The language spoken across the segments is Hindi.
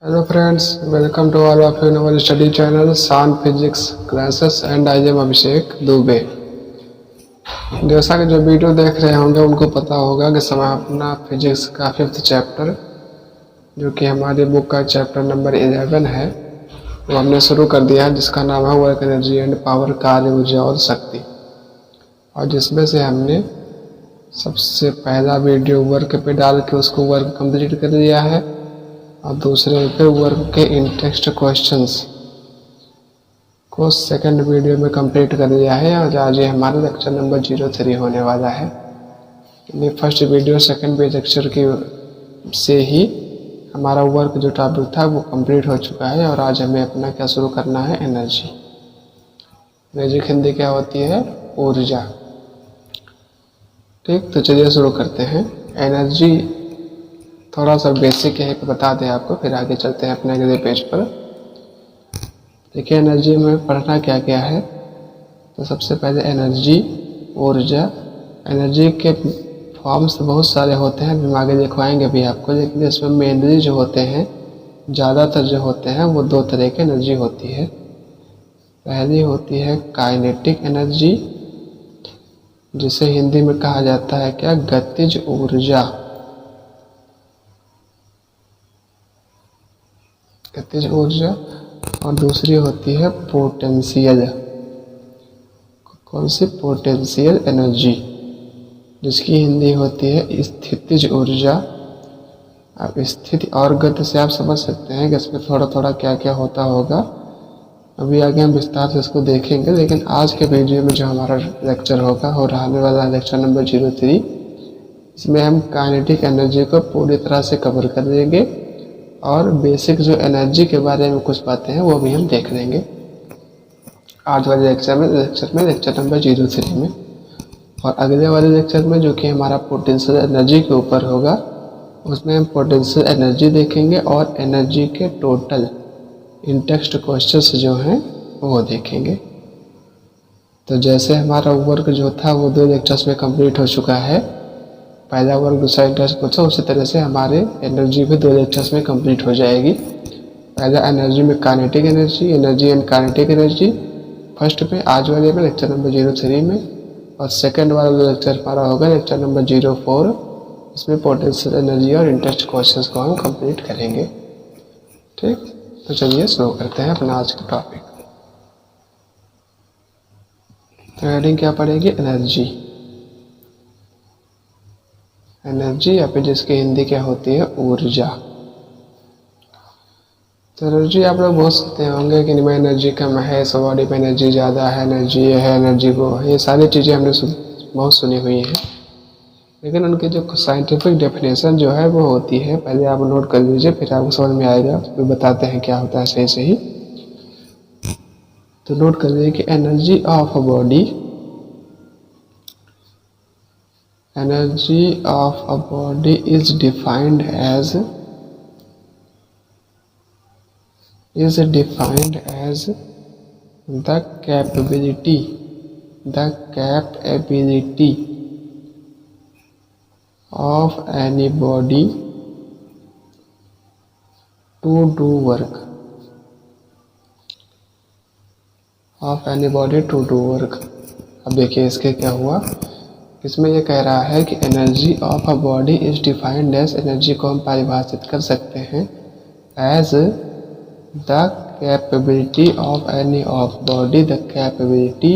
Hello friends, welcome to all of you in our study channel San Physics Classes and I am अभिषेक दुबे। जैसा कि जो वीडियो देख रहे होंगे उनको पता होगा कि समय अपना फिजिक्स का 5th चैप्टर जो कि हमारी बुक का चैप्टर नंबर 11 है वो हमने शुरू कर दिया है, जिसका नाम है वर्क एनर्जी एंड पावर, कार्य ऊर्जा और शक्ति। और जिसमें से हमने सबसे पहला वीडियो वर्क पे डाल के उसको वर्क कंप्लीट कर दिया है और दूसरे पे वर्क के इंटरेस्ट क्वेश्चंस को सेकंड वीडियो में कंप्लीट कर दिया है। और आज ये हमारा लेक्चर नंबर 03 होने वाला है। ये फर्स्ट वीडियो सेकंड लेक्चर की से ही हमारा वर्क जो टॉपिक था वो कंप्लीट हो चुका है। और आज हमें अपना क्या शुरू करना है, एनर्जी। एनर्जी हिंदी क्या होती है, ऊर्जा। ठीक, तो चलिए शुरू करते हैं। एनर्जी थोड़ा सा बेसिक है, बता दें आपको, फिर आगे चलते हैं अपने अगले पेज पर। देखिए एनर्जी में पढ़ना क्या क्या है। तो सबसे पहले एनर्जी, ऊर्जा। एनर्जी के फॉर्म्स बहुत सारे होते हैं, हम आगे दिखवाएंगे भी आपको, लेकिन इसमें मेनली जो होते हैं, ज़्यादातर जो होते हैं वो दो तरह की एनर्जी होती है। पहली होती है काइनेटिक एनर्जी, जिसे हिंदी में कहा जाता है क्या, गतिज ऊर्जा। गतिज ऊर्जा। और दूसरी होती है पोटेंशियल। कौन सी, पोटेंशियल एनर्जी, जिसकी हिंदी होती है स्थितिज ऊर्जा। अब स्थिति और गति से आप समझ सकते हैं कि इसमें थोड़ा थोड़ा क्या क्या होता होगा। अभी आगे हम विस्तार से इसको देखेंगे, लेकिन आज के वीडियो में जो हमारा लेक्चर होगा और आने वाला लेक्चर नंबर 03, इसमें हम काइनेटिक एनर्जी को पूरी तरह से कवर कर देंगे और बेसिक जो एनर्जी के बारे में कुछ बातें हैं वो भी हम देख लेंगे आज वाले लेक्चर में लेक्चर नंबर 03 में। और अगले वाले लेक्चर में जो कि हमारा पोटेंशियल एनर्जी के ऊपर होगा, उसमें हम पोटेंशियल एनर्जी देखेंगे और एनर्जी के टोटल इंटेक्स्ट क्वेश्चंस जो हैं वो देखेंगे। तो जैसे हमारा वर्क जो था वो 2 लेक्चर्स में कंप्लीट हो चुका है, पहला वर्क दूसरा इंटरेस्ट पूछा, उसी तरह से हमारे एनर्जी भी 2 लेक्चर्स में कंप्लीट हो जाएगी। पहला एनर्जी में kinetic energy, energy and kinetic energy first पे, आज वाले में लेक्चर नंबर 03 में। और सेकंड वाला जो लेक्चर हमारा होगा लेक्चर नंबर 04, इसमें पोटेंशियल एनर्जी और इंटरेस्ट क्वेश्चंस को हम कंप्लीट करेंगे। ठीक, तो चलिए शुरू करते हैं अपना आज का टॉपिक। तो हेडिंग क्या पड़ेगी, एनर्जी। एनर्जी या फिर जिसकी हिंदी क्या होती है, ऊर्जा। तो एनर्जी आप लोग बहुत सुनते होंगे कि इनमें एनर्जी कम है, इस बॉडी में एनर्जी ज़्यादा है, एनर्जी ये है, एनर्जी वो है। ये सारी चीज़ें हमने बहुत सुनी हुई हैं, लेकिन उनकी जो साइंटिफिक डेफिनेशन जो है वो होती है, पहले आप नोट कर लीजिए, फिर आपको समझ में आएगा, फिर बताते हैं क्या होता है सही सही। तो नोट कर लीजिए कि energy of a body, energy of a body is defined as the capability of any body to do work, अब देखिए इसके क्या हुआ। इसमें ये कह रहा है कि energy of a body is defined as, energy को हम परिभाषित कर सकते हैं as the capability of any of body, the capability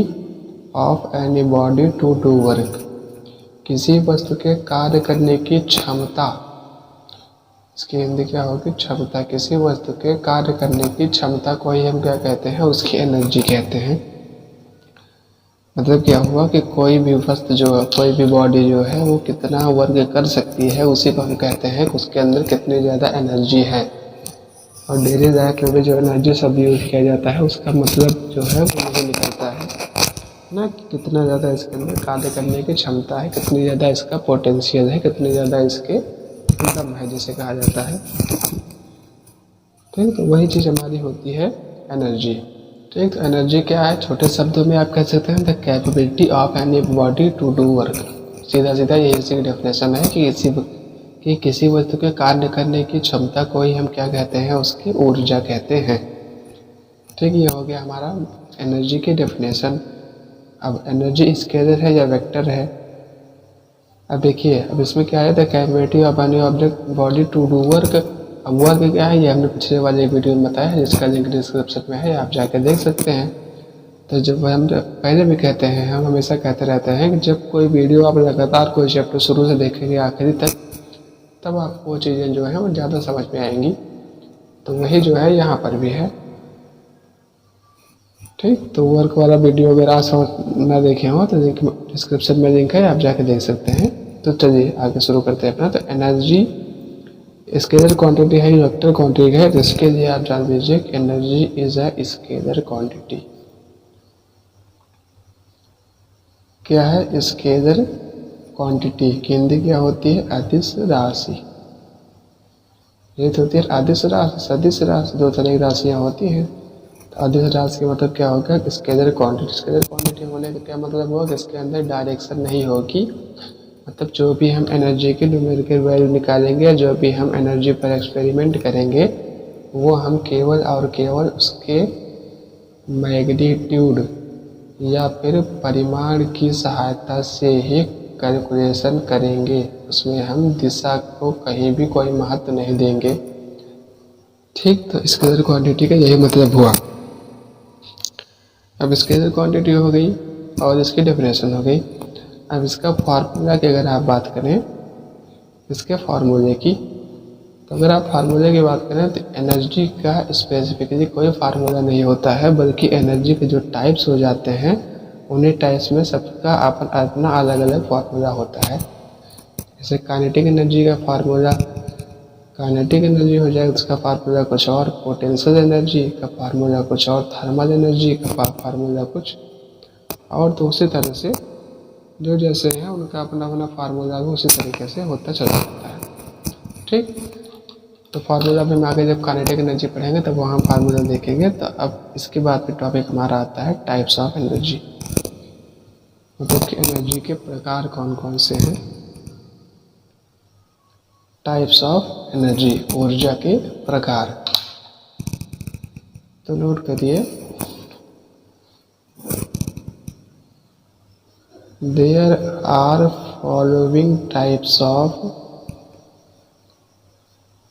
of any body to do work, किसी वस्तु के कार्य करने की क्षमता। इसकी हिंदी क्या होगी, क्षमता। किसी वस्तु के कार्य करने की क्षमता को ही हम क्या कहते हैं, उसकी एनर्जी कहते हैं। मतलब क्या हुआ कि कोई भी वस्तु जो है, कोई भी बॉडी जो है वो कितना वर्क कर सकती है, उसी को हम कहते हैं कि उसके अंदर कितनी ज़्यादा एनर्जी है। और डेली लाइफ में जो एनर्जी शब्द यूज किया जाता है उसका मतलब जो है वो नहीं निकलता है ना, कितना ज़्यादा इसके अंदर कार्य करने की क्षमता है, कितनी ज़्यादा इसका पोटेंशियल है, कितनी ज़्यादा इसके दम है जिसे कहा जाता है। ठीक, तो वही चीज़ हमारी होती है एनर्जी। ठीक, तो एनर्जी क्या है, छोटे शब्दों में आप कह सकते हैं the capability of any body to do work. सीधा सीधा यही इसकी डेफिनेशन है कि कि किसी वस्तु के कार्य करने की क्षमता को ही हम क्या कहते हैं, उसकी ऊर्जा कहते हैं। ठीक, ये हो गया हमारा एनर्जी की डेफिनेशन। अब एनर्जी स्केलर है या वेक्टर है। अब देखिए, अब इसमें क्या है, the capability of any object body to do work. अब वर्क क्या है, ये हमने पिछले वाले वीडियो में बताया है, जिसका लिंक डिस्क्रिप्शन में है, आप जाकर देख सकते हैं। तो जब हम पहले भी कहते हैं, हम हमेशा कहते रहते हैं कि जब कोई वीडियो आप लगातार कोई चैप्टर शुरू से देखेंगे आखिरी तक, तब आपको वो चीज़ें जो है वो ज़्यादा समझ में आएंगी। तो वही जो है यहाँ पर भी है। ठीक, तो वर्क वाला वीडियो अगर आप समझ ना देखे हो तो लिंक डिस्क्रिप्शन में लिंक है, आप जाके देख सकते हैं। तो चलिए आगे शुरू करते हैं अपना। तो एनर्जी स्केलर क्वांटिटी है, वेक्टर क्वांटिटी है, तो इसके लिए आप जान लीजिए कि energy is a scalar quantity. क्या है स्केलर क्वांटिटी की हिंदी क्या होती है, अदिश राशि। ये तो होती है अदिश राशि, सदिश राशि, दो तरह की राशियाँ होती हैं। तो अदिश राशि का मतलब क्या होगा, स्केलर क्वांटिटी। स्केलर क्वांटिटी होने का क्या मतलब होगा कि इसके अंदर डायरेक्शन नहीं होगी। मतलब जो भी हम एनर्जी की न्यूमेरिकल वैल्यू निकालेंगे, जो भी हम एनर्जी पर एक्सपेरिमेंट करेंगे, वो हम केवल और केवल उसके मैग्नीट्यूड या फिर परिमाण की सहायता से ही कैलकुलेशन करेंगे। उसमें हम दिशा को कहीं भी कोई महत्व नहीं देंगे। ठीक, तो स्केलर क्वांटिटी का यही मतलब हुआ। अब स्केलर क्वांटिटी हो गई और इसकी डेफिनेशन हो गई। अब इसका फार्मूला की अगर आप बात करें, इसके फार्मूले की, तो अगर आप फार्मूले की बात करें तो एनर्जी का स्पेसिफिकली कोई फार्मूला नहीं होता है, बल्कि एनर्जी के जो टाइप्स हो जाते हैं, उन्हीं टाइप्स में सबका अपना अलग अलग फार्मूला होता है। जैसे काइनेटिक एनर्जी का फार्मूला, काइनेटिक एनर्जी हो जाए उसका फार्मूला कुछ और, पोटेंशियल एनर्जी का फार्मूला कुछ और, थर्मल एनर्जी का फार्मूला कुछ और। तो उसी तरह से जो जैसे हैं उनका अपना अपना फार्मूला भी उसी तरीके से होता चला जाता है। ठीक, तो फार्मूला में हम आगे जब काइनेटिक एनर्जी पढ़ेंगे तब वहाँ फार्मूला देखेंगे। तो अब इसके बाद फिर टॉपिक हमारा आता है टाइप्स ऑफ एनर्जी, मतलब कि एनर्जी के प्रकार कौन कौन से हैं। टाइप्स ऑफ एनर्जी, ऊर्जा के प्रकार। तो नोट करिए, there are following types of,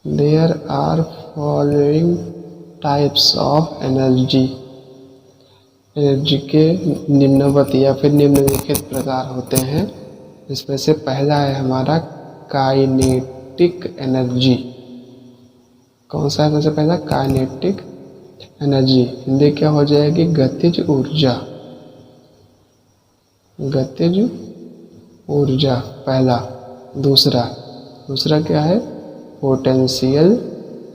there are following types of energy. Energy के निम्नवत या फिर निम्नलिखित प्रकार होते हैं। इसमें से पहला है हमारा काइनेटिक एनर्जी। कौन सा है सबसे पहला, काइनेटिक एनर्जी। हिंदी क्या हो जाएगी, गतिज ऊर्जा। गतिज ऊर्जा पहला। दूसरा क्या है, पोटेंशियल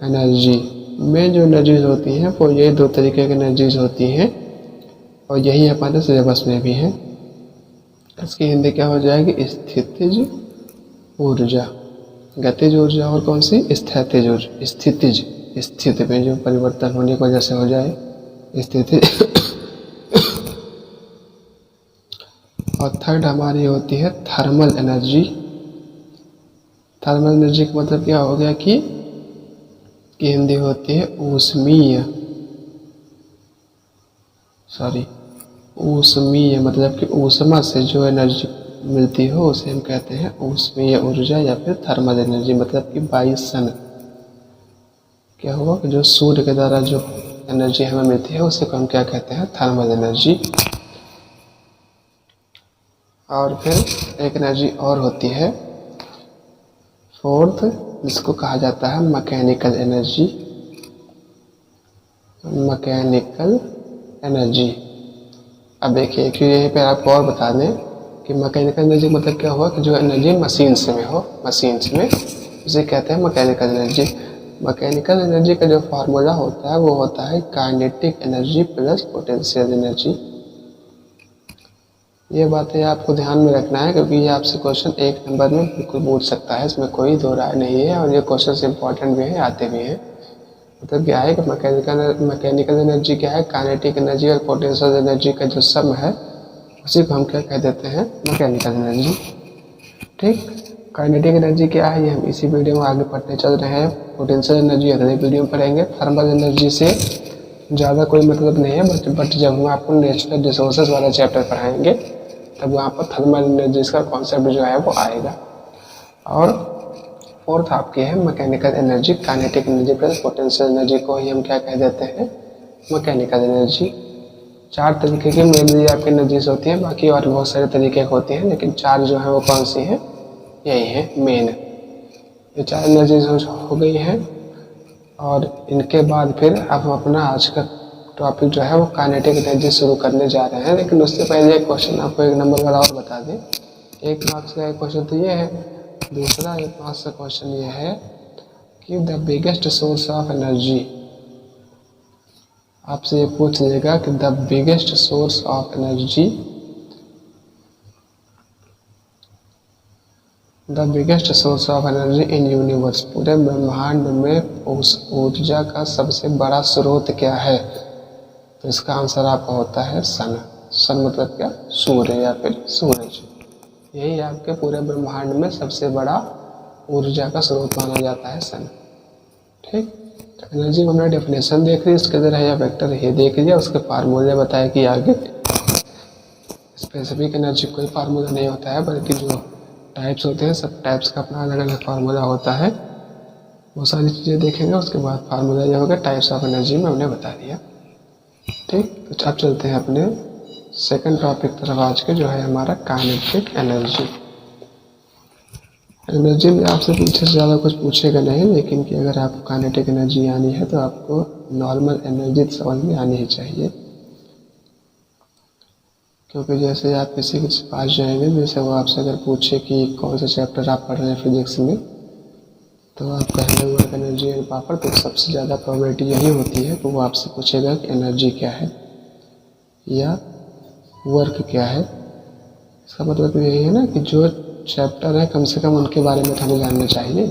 एनर्जी। में जो एनर्जीज होती हैं वो ये दो तरीके की एनर्जीज होती हैं, और यही हमारे सिलेबस में भी है। इसकी हिंदी क्या हो जाएगी, स्थितिज ऊर्जा। गतिज ऊर्जा और कौन सी, स्थितिज ऊर्जा। स्थितिज, स्थिति में जो परिवर्तन होने की वजह से हो जाए, स्थितिज। और थर्ड हमारी होती है थर्मल एनर्जी। थर्मल एनर्जी का मतलब क्या हो गया कि हिंदी होती है ऊष्मीय, ऊष्मीय मतलब कि ऊष्मा से जो एनर्जी मिलती हो उसे हम कहते हैं ऊष्मीय ऊर्जा या फिर थर्मल एनर्जी। मतलब कि बाई सन क्या हुआ कि जो सूर्य के द्वारा जो एनर्जी हमें मिलती है उसे हम क्या कहते हैं, थर्मल एनर्जी। और फिर एक एनर्जी और होती है फोर्थ, जिसको कहा जाता है मैकेनिकल एनर्जी। Mechanical energy. अब देखिए कि यहीं पे आपको और बता दें कि मैकेनिकल एनर्जी मतलब क्या हुआ कि जो एनर्जी मशीन्स में हो, मशीन्स में, उसे कहते हैं मैकेनिकल एनर्जी। मैकेनिकल एनर्जी का जो फार्मूला होता है वो होता है kinetic energy plus potential energy. ये बातें आपको ध्यान में रखना है, क्योंकि ये आपसे क्वेश्चन 1 नंबर में बिल्कुल पूछ सकता है, इसमें कोई दो राय नहीं है। और ये क्वेश्चन इंपॉर्टेंट भी है, आते भी हैं। मतलब क्या है कि मैकेनिकल एनर्जी क्या है, काइनेटिक एनर्जी और पोटेंशियल एनर्जी का जो सम है उसी को हम क्या कह देते हैं, मैकेनिकल एनर्जी। ठीक, काइनेटिक एनर्जी क्या है ये हम इसी वीडियो में आगे पढ़ने चल रहे हैं। पोटेंशियल एनर्जी अगले वीडियो में पढ़ेंगे। थर्मल एनर्जी से ज़्यादा कोई मतलब नहीं है, बट जब हम आपको नेचुरल रिसोर्सेज वाला चैप्टर पढ़ाएंगे तब वहाँ पर थर्मल एनर्जी का कॉन्सेप्ट जो है वो आएगा। और फोर्थ आपकी है mechanical energy. Kinetic energy plus potential energy को ही हम क्या कह देते हैं, मैकेनिकल एनर्जी। 4 तरीके की मेनली आपकी एनर्जीज होती हैं, बाकी और बहुत सारे तरीके होते हैं, लेकिन 4 जो है वो कौन सी हैं, यही है मेन। ये 4 एनर्जीज हो गई हैं। और इनके बाद फिर अब हम अपना आज का टॉपिक जो है वो काइनेटिक एनर्जी शुरू करने जा रहे हैं। लेकिन उससे पहले एक क्वेश्चन आपको 1 नंबर वाला और बता दें। 1 मार्क्स का एक क्वेश्चन तो ये है, दूसरा 1 मार्क्स का क्वेश्चन ये है कि the biggest source of energy. आपसे ये पूछ लेगा कि the biggest source of energy, the biggest source of energy in universe, पूरे ब्रह्मांड में उस ऊर्जा का सबसे बड़ा स्रोत क्या है। तो इसका आंसर आपका होता है सन। सन मतलब क्या, सूर्य या फिर सूरज। यही आपके पूरे ब्रह्मांड में सबसे बड़ा ऊर्जा का स्रोत माना जाता है सन। ठीक, तो एनर्जी में हमने डेफिनेशन देख ली, इसके अंदर है या वेक्टर ये देख लिया, उसके फार्मूले बताया कि आगे स्पेसिफिक एनर्जी कोई फार्मूला नहीं होता है, बल्कि जो टाइप्स होते हैं सब टाइप्स का अपना अलग अलग फार्मूला होता है। वो सारी चीज़ें देखेंगे, उसके बाद फार्मूला जो होगा टाइप्स ऑफ एनर्जी में हमने बता दिया। ठीक, तो अब चलते हैं अपने सेकंड टॉपिक तरफ आज के, जो है हमारा काइनेटिक एनर्जी। एनर्जी में आपसे पीछे से ज़्यादा कुछ पूछेगा नहीं, लेकिन कि अगर आपको काइनेटिक एनर्जी आनी है तो आपको नॉर्मल एनर्जी समझ में आनी ही चाहिए। क्योंकि जैसे आप किसी के पास जाएंगे, जैसे वो आपसे अगर पूछे कि कौन सा चैप्टर आप पढ़ रहे हैं फिजिक्स में, तो आप कहेंगे वर्क एनर्जी एंड पावर, तो सबसे ज़्यादा प्रोबेबिलिटी यही होती है कि वो आपसे पूछेगा कि एनर्जी क्या है या वर्क क्या है। इसका मतलब तो यही है ना कि जो चैप्टर है कम से कम उनके बारे में हमें जानना चाहिए।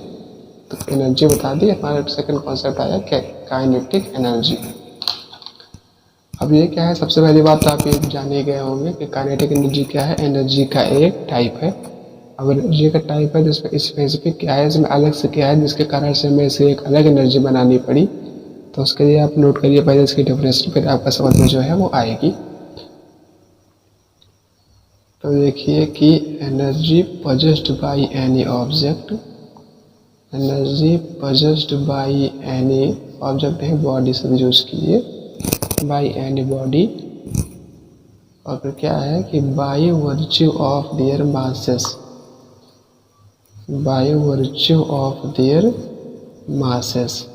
तो एनर्जी बता दी, हमारा सेकंड कॉन्सेप्ट आया क्या, काइनेटिक एनर्जी। अब ये क्या है, सबसे पहली बात तो आप ये जान ही गए होंगे कि काइनेटिक एनर्जी क्या है। एनर्जी का एक टाइप है। अब एनर्जी का टाइप है जिसमें स्पेसिफिक क्या है, इसमें अलग से क्या है, जिसके कारण से हमें इसे एक अलग एनर्जी बनानी पड़ी। तो उसके लिए आप नोट करिए पहले इसकी डेफिनेशन, फिर आपका समझ में जो है वो आएगी। तो देखिए कि energy possessed by any object, energy possessed by any object है, बॉडी से यूज कीजिए, बाई एनी बॉडी। और फिर क्या है कि by virtue of their masses, by virtue of their masses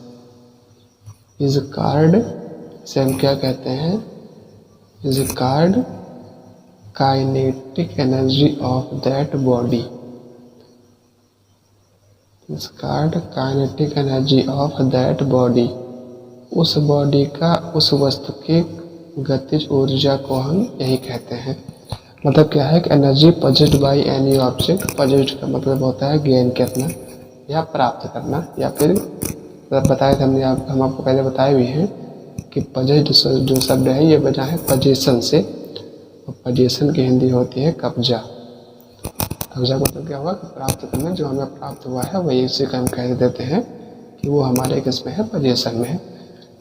is called, इसे हम क्या कहते हैं, is called kinetic energy of that body, is called kinetic energy of that body. उस बॉडी का, उस वस्तु की गतिज ऊर्जा को हम यही कहते हैं। मतलब क्या है कि energy possessed by any object, possessed का मतलब होता है गेन करना या प्राप्त करना, या फिर बताया था हमने, हम आपको पहले बताए भी हैं कि पजेस्ड जो शब्द है ये बना है पजेशन से, और पजेशन की हिंदी होती है कब्जा। कब्जा मतलब क्या हुआ कि प्राप्त करना, जो हमें प्राप्त हुआ है वही इसी का हम कह देते हैं कि वो हमारे किस में है, पजेशन में है।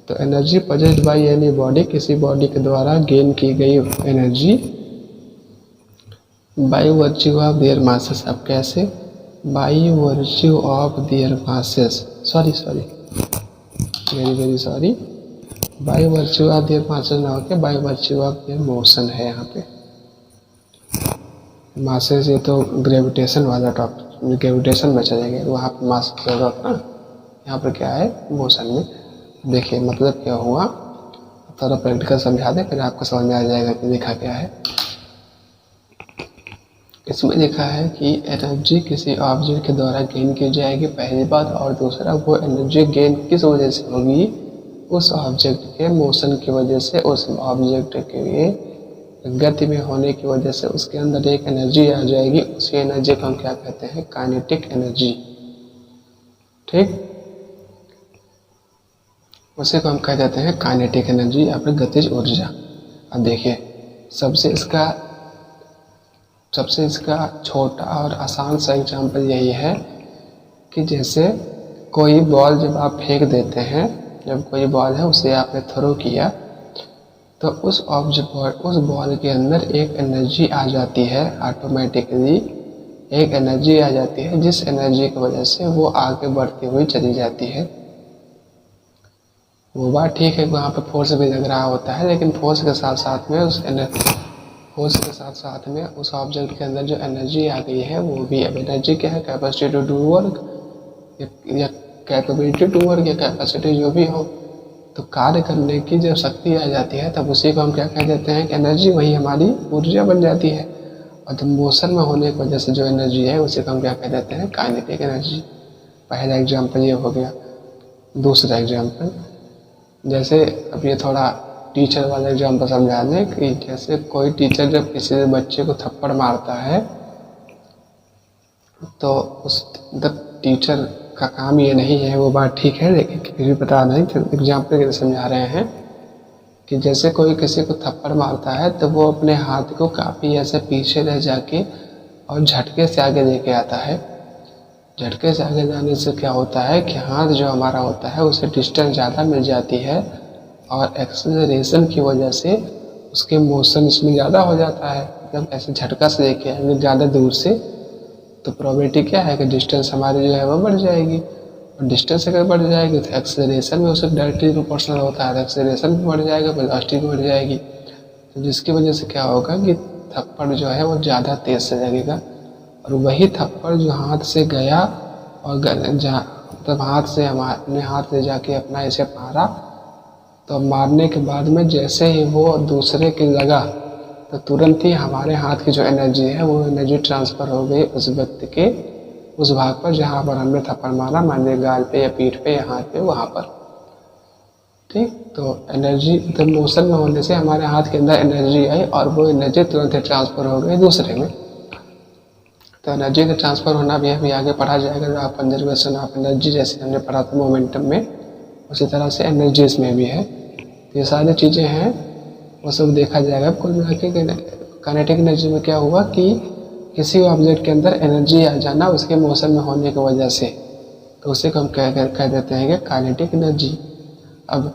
तो energy possessed by any body, किसी बॉडी के द्वारा गेन की गई energy, by virtue of their masses. अब कैसे, by virtue of their masses, sorry very sorry, by virtue of their masses ना होकर by virtue of their motion है यहाँ पे। मासेस ये तो ग्रेविटेशन वाला टॉपिक, ग्रेविटेशन में चलेंगे, वहाँ पर मास जरूरत ना, यहाँ पर क्या है, मोशन में। देखिए मतलब क्या हुआ, थोड़ा प्रैक्टिकल समझा दे, फिर आपको समझ में आ जाएगा कि लिखा क्या है। इसमें लिखा है कि एनर्जी किसी ऑब्जेक्ट के द्वारा गेन की जाएगी, पहली बात, और दूसरा वो एनर्जी गेन किस वजह से होगी, उस ऑब्जेक्ट के मोशन की वजह से, उस ऑब्जेक्ट के गति में होने की वजह से उसके अंदर एक एनर्जी आ जाएगी। उसी एनर्जी को हम क्या कहते हैं, काइनेटिक एनर्जी। ठीक, उसे को हम कह देते हैं काइनेटिक एनर्जी या फिर गतिज ऊर्जा। अब देखिए सबसे इसका सबसे इसका छोटा और आसान सा एग्जाम्पल यही है कि जैसे कोई बॉल जब आप फेंक देते हैं, जब कोई बॉल है उसे आपने थ्रो किया, तो उस बॉल के अंदर एक एनर्जी आ जाती है, ऑटोमेटिकली एक एनर्जी आ जाती है, जिस एनर्जी की वजह से वो आगे बढ़ती हुई चली जाती है। वो बात ठीक है, वहाँ पे फोर्स भी लग रहा होता है, लेकिन फोर्स के साथ साथ में उस ऑब्जेक्ट के अंदर जो एनर्जी आ गई है वो भी, अब एनर्जी क्या है, कैपेसिटी टू डू वर्क या कैपेबिलिटी टू वर्क या कैपेसिटी जो भी हो, तो कार्य करने की जब शक्ति आ जाती है तब उसी को हम क्या कह देते हैं कि एनर्जी, वही हमारी ऊर्जा बन जाती है। और जब मोशन में होने की वजह से जो एनर्जी है उसे हम क्या कह देते हैं, काइनेटिक एनर्जी। पहला एग्जाम्पल ये हो गया। दूसरा एग्जाम्पल, जैसे अब ये थोड़ा टीचर वाला एग्जाम्पल समझा दें कि जैसे कोई टीचर जब किसी बच्चे को थप्पड़ मारता है तो उस टीचर का काम ये नहीं है, वो बात ठीक है, लेकिन फिर भी बता दें, एग्जाम्पल के लिए समझा रहे हैं कि जैसे कोई किसी को थप्पड़ मारता है तो वो अपने हाथ को काफ़ी ऐसे पीछे रह जाके और झटके से आगे लेके आता है। झटके से आगे जाने से क्या होता है कि हाथ जो हमारा होता है उसे डिस्टेंस ज़्यादा मिल जाती है और एक्सेलरेशन की वजह से उसके मोशन इसमें ज़्यादा हो जाता है। मतलब ऐसे झटका से लेके आएंगे ज़्यादा दूर से, तो प्रोबेबिलिटी क्या है कि डिस्टेंस हमारी जो है वो बढ़ जाएगी, और डिस्टेंस अगर बढ़ जाएगी तो एक्सेलरेशन में उसे डायरेक्टली प्रोपोर्शनल होता है, एक्सेलरेशन भी बढ़ जाएगा, वेलोसिटी भी बढ़ जाएगी। तो जिसकी वजह से क्या होगा कि थप्पड़ जो है वो ज़्यादा तेज़ से लगेगा, और वही थप्पड़ जो हाथ से गया और मतलब हाथ से अपने हाथ ले जाके अपना ऐसे मारा, तो मारने के बाद में जैसे ही वो दूसरे के लगा तो तुरंत ही हमारे हाथ की जो एनर्जी है वो एनर्जी ट्रांसफ़र हो गई उस व्यक्ति के उस भाग पर जहाँ पर हमने थप्पड़ मारा, मान लीजिए गाल पे या पीठ पे या हाथ पे, वहाँ पर। ठीक, तो एनर्जी मतलब मोशन में होने से हमारे हाथ के अंदर एनर्जी आई और वो एनर्जी तुरंत ही ट्रांसफ़र हो गई दूसरे में। तो एनर्जी का ट्रांसफ़र होना भी अभी आगे पढ़ा जाएगा, जो आप कंजर्वेशन ऑफ एनर्जी जैसे हमने पढ़ा था मोमेंटम में, उसी तरह से एनर्जीज में भी है। तो ये सारी चीज़ें हैं, वो सब देखा जाएगा। कुल मिला के काइनेटिक एनर्जी में क्या हुआ कि किसी ऑब्जेक्ट के अंदर एनर्जी आ जाना उसके मोशन में होने की वजह से, तो उसे हम कह देते हैं कि काइनेटिक एनर्जी। अब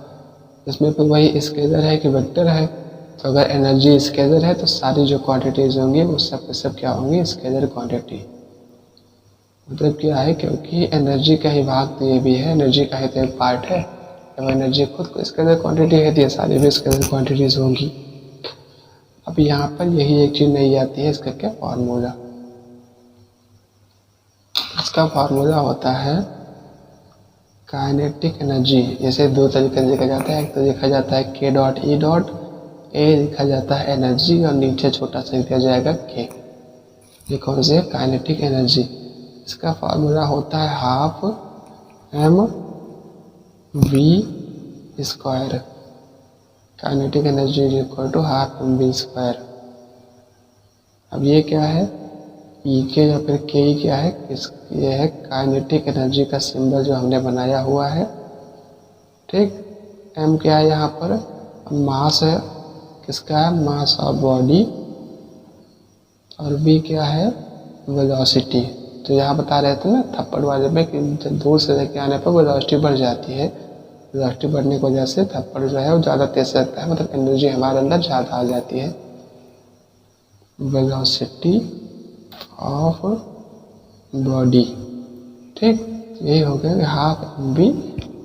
इसमें तो वही स्केलर है कि वेक्टर है, तो अगर एनर्जी स्केलर है तो सारी जो क्वांटिटीज़ होंगी वो सब क्या होंगी, स्केलर क्वांटिटी। मतलब क्या है, क्योंकि एनर्जी का ही भाग तो ये भी है, एनर्जी का ही तो एक पार्ट है। जब एनर्जी खुद को स्केलर क्वांटिटी है तो ये सारी भी स्केलर क्वांटिटीज़ होंगी। अब यहाँ पर यही एक चीज़ नहीं आती है, इसका क्या फार्मूला। इसका फार्मूला होता है काइनेटिक एनर्जी। जैसे दो तरीके से लिखा जाता है, एक तो लिखा जाता है के डॉट ई डॉट, ए लिखा जाता है एनर्जी और नीचे छोटा सा लिखा जाएगा के। ये कौन से, काइनेटिक एनर्जी। इसका फार्मूला होता है half m v square. Kinetic energy is equal to half m v square. अब ये क्या है, ई के या फिर के ई क्या है, ये है काइनेटिक एनर्जी का सिंबल जो हमने बनाया हुआ है। ठीक, एम क्या है यहाँ पर, मास है, किसका है, मास ऑफ बॉडी, और वी क्या है, वेलोसिटी। तो यहाँ बता रहे थे ना थप्पड़ वाले में कि जब दूर से लेके आने पर वेलोसिटी बढ़ जाती है, वेलोसिटी बढ़ने की वजह से थप्पड़ जो है वो ज़्यादा तेज लगता है, मतलब एनर्जी हमारे अंदर ज़्यादा आ जाती है। Velocity of body. ठीक, यही हो गया हाफ एम वी।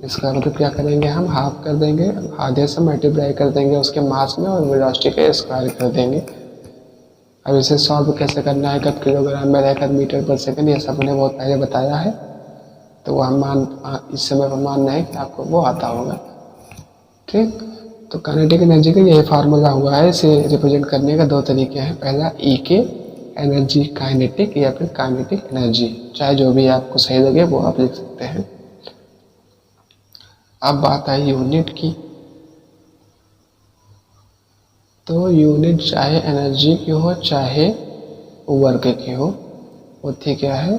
इसका मतलब क्या करेंगे, हम हाफ कर देंगे, आधे से मल्टीप्लाई कर देंगे उसके मास में और वेलोसिटी का स्क्वायर कर देंगे। अब इसे सॉल्व कैसे करना है, कब किलोग्राम में रहकर मीटर पर सेकंड, ये सब मैंने बहुत पहले बताया है, तो वो हम इस समय पर मानना है कि आपको वो आता होगा। ठीक, तो काइनेटिक एनर्जी का यही फार्मूला हुआ है। इसे रिप्रेजेंट करने का दो तरीके हैं, पहला ई के एनर्जी काइनेटिक या फिर काइनेटिक एनर्जी, चाहे जो भी आपको सही लगे वो आप लिख सकते हैं। अब बात आई यूनिट की, तो यूनिट चाहे एनर्जी की हो चाहे वर्क की हो, वो थी क्या है,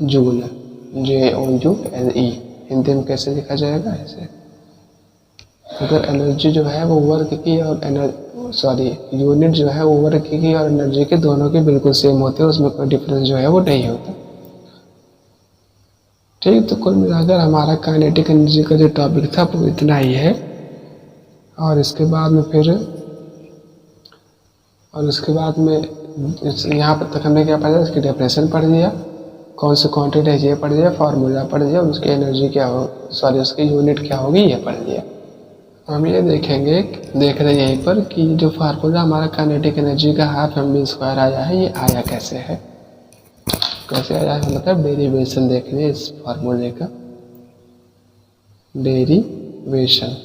जूल, JOULE। हिंदी में कैसे लिखा जाएगा, ऐसे। अगर एनर्जी जो है वो वर्क की और सॉरी यूनिट जो है वो वर्क की और एनर्जी के दोनों के बिल्कुल सेम होते हैं, उसमें कोई डिफरेंस जो है वो नहीं होता। ठीक, तो कुल मिलाकर हमारा काइनेटिक एनर्जी का जो टॉपिक था वो इतना ही है। और इसके बाद में यहाँ पर तक हमने क्या पढ़ा, इसकी डेफिनेशन पढ़ लिया, कौन से क्वांटिटी है ये पढ़ लिया, फार्मूला पढ़ लिया, और उसकी एनर्जी क्या हो उसकी यूनिट क्या होगी ये पढ़ लिया। हम ये देख रहे हैं यहीं पर कि जो फार्मूला हमारा काइनेटिक एनर्जी का हाफ mv स्क्वायर आया है, ये आया कैसे है, कैसे आया है, मतलब डेरिवेशन देखने इस फार्मूले का, डेरिवेशन।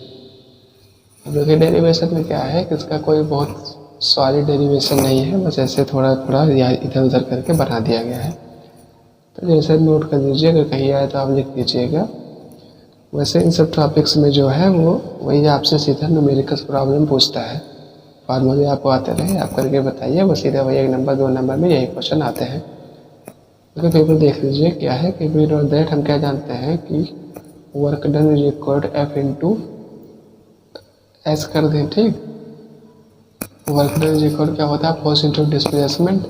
अब देखिए डेरिवेशन में क्या है कि इसका कोई बहुत सॉलिड डेरिवेशन नहीं है, बस ऐसे थोड़ा थोड़ा इधर उधर करके बना दिया गया है। तो जैसे नोट कर लीजिए, अगर कहीं आए तो आप लिख लीजिएगा। वैसे इन सब टॉपिक्स में जो है वो वही आपसे सीधा न्यूमेरिकल प्रॉब्लम पूछता है। फार्मूले आपको आते रहे, आप करके बताइए, वो सीधा वही 1 नंबर 2 नंबर में यही क्वेश्चन आते हैं। तो पेपर देख लीजिए क्या है कि बिफोर दैट हम क्या जानते हैं कि work done is equal to f into s कर दें। ठीक, वर्क डन इज इक्वल क्या होता है, फोर्स इंटू डिस्प्लेसमेंट,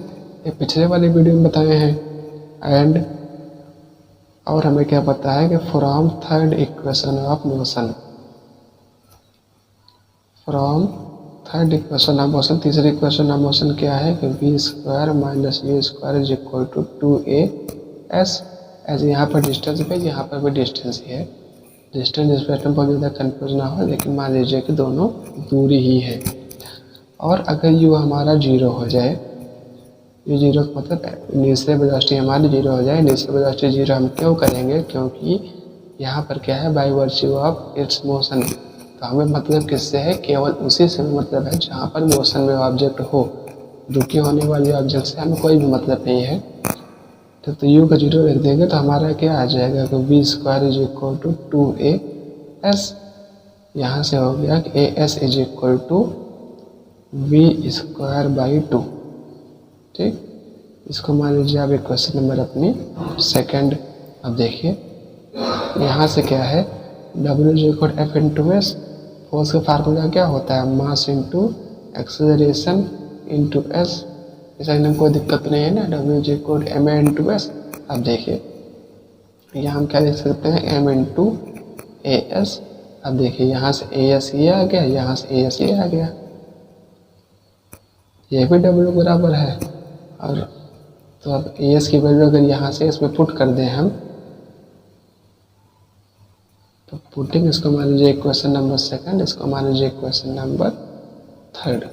ये पिछले वाली वीडियो में बताए हैं। एंड और हमें क्या पता है कि from third equation of motion, from third equation of motion, तीसरी इक्वेशन ऑफ मोशन क्या है कि v square minus u square is equal to 2as। ऐसे यहाँ पर डिस्टेंस पे, यहाँ पर भी डिस्टेंस ही है, डिस्टेंस डिस्प्लेसमेंट बहुत ज़्यादा कन्फ्यूज ना हो, लेकिन मान लीजिए कि दोनों दूरी ही है। और अगर यू हमारा 0 हो जाए, ये 0 मतलब इनिशियल वेलोसिटी हमारी 0 हो जाए, इनिशियल वेलोसिटी 0 हम क्यों करेंगे, क्योंकि यहाँ पर क्या है, by virtue of its motion. तो हमें मतलब किससे है, केवल उसी से मतलब है जहाँ पर मोशन में ऑब्जेक्ट हो, रुकी होने वाली ऑब्जेक्ट से हमें कोई भी मतलब नहीं है। तो यू का 0 रख देंगे तो हमारा क्या आ जाएगा कि v square is equal to 2as, यहाँ से हो गया कि as is equal to v square by 2। ठीक, इसको मान लीजिए आप इक्वेशन नंबर अपनी सेकंड। अब देखिए यहाँ से क्या है, W is equal f into s, force का फार्मूला क्या होता है, mass into acceleration into s. ऐसा एकदम कोई दिक्कत नहीं है ना, W is equal m into s. अब देखिए यहाँ हम क्या देख सकते हैं, m इंटू ए एस। अब देखिए यहाँ से ए एस ये आ गया, यहाँ से ए एस ये आ गया, ये भी W बराबर है। और तो अब ए एस की वैल्यू अगर यहाँ से इसमें पुट कर दें हम, तो पुटिंग इसको मान लीजिए इक्वेशन नंबर सेकंड, इसको मान लीजिए equation number third.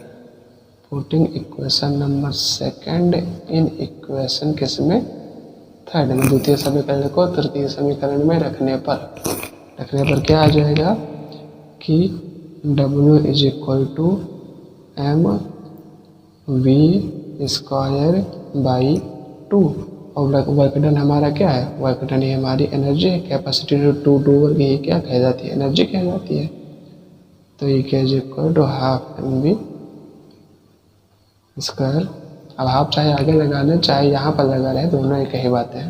Putting equation number second in equation किसमें, थर्ड में, द्वितीय समीकरण को तृतीय समीकरण में रखने पर क्या आ जाएगा कि W is equal to m v square by 2। और वर्क डन हमारा क्या है, वर्क डन ये हमारी एनर्जी है, कैपेसिटी टू वर्क ये क्या कह जाती है, एनर्जी कह जाती है। तो ये क्या is equal to half mv square. अब हाफ चाहे आगे लगा लें चाहे यहाँ पर लगा रहे, दोनों एक ही बात है।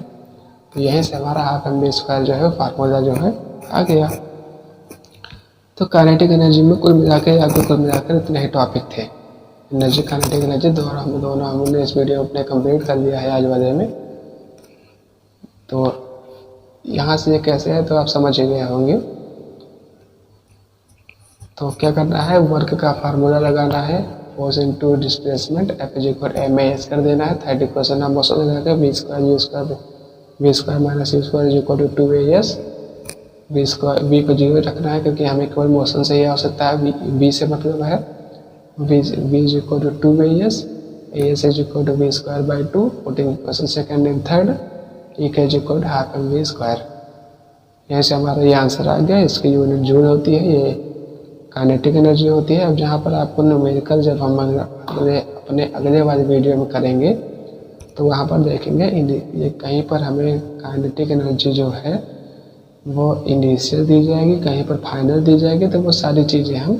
तो यहीं से हमारा हाफ mv स्क्वायर जो है फार्मूला जो है आ गया। तो काइनेटिक एनर्जी में कुल मिलाकर इतने ही टॉपिक थे। एनर्जी, काइनेटिक एनर्जी दोनों हमने इस वीडियो में अपने कंप्लीट कर लिया है आज वाले में। तो यहाँ से ये कैसे है तो आप समझ ही गए होंगे। तो क्या करना है, वर्क का फार्मूला लगाना है, force into displacement, f is equal m s कर देना है, थर्ड इक्वेशन हम मोशन लगा के v square minus u square is equal to 2as। वी को 0 रखना है क्योंकि हमें केवल मोशन से ही हो सकता है, वी से मतलब है v is equal to 2as, as is equal to v square by 2, putting equation second and third, E का is equal to half mv square. यहाँ से हमारा ये आंसर आ गया। इसकी यूनिट जूल होती है, ये काइनेटिक एनर्जी होती है। अब जहाँ पर आपको न्यूमेरिकल जब हम अपने अगले वाले वीडियो में करेंगे तो वहाँ पर देखेंगे ये कहीं पर हमें काइनेटिक एनर्जी जो है वो इनिशियल दी जाएगी, कहीं पर फाइनल दी जाएगी। तो वो सारी चीज़ें हम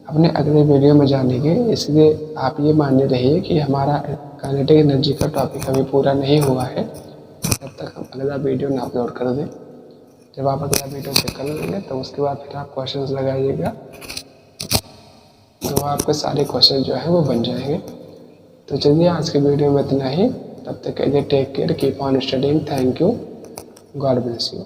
अपने अगले वीडियो में जानेंगे। इसलिए आप ये माने रहिए कि हमारा काइनेटिक एनर्जी का टॉपिक अभी पूरा नहीं हुआ है, जब तक हम अगला वीडियो ना अपलोड कर दें। जब आप अगला वीडियो चेक कर लेंगे तो उसके बाद फिर आप क्वेश्चंस लगाइएगा। तो आपके सारे क्वेश्चन जो है वो बन जाएंगे। तो चलिए आज के वीडियो में इतना ही, तब तक के लिए take care, keep on studying, thank you, god bless you.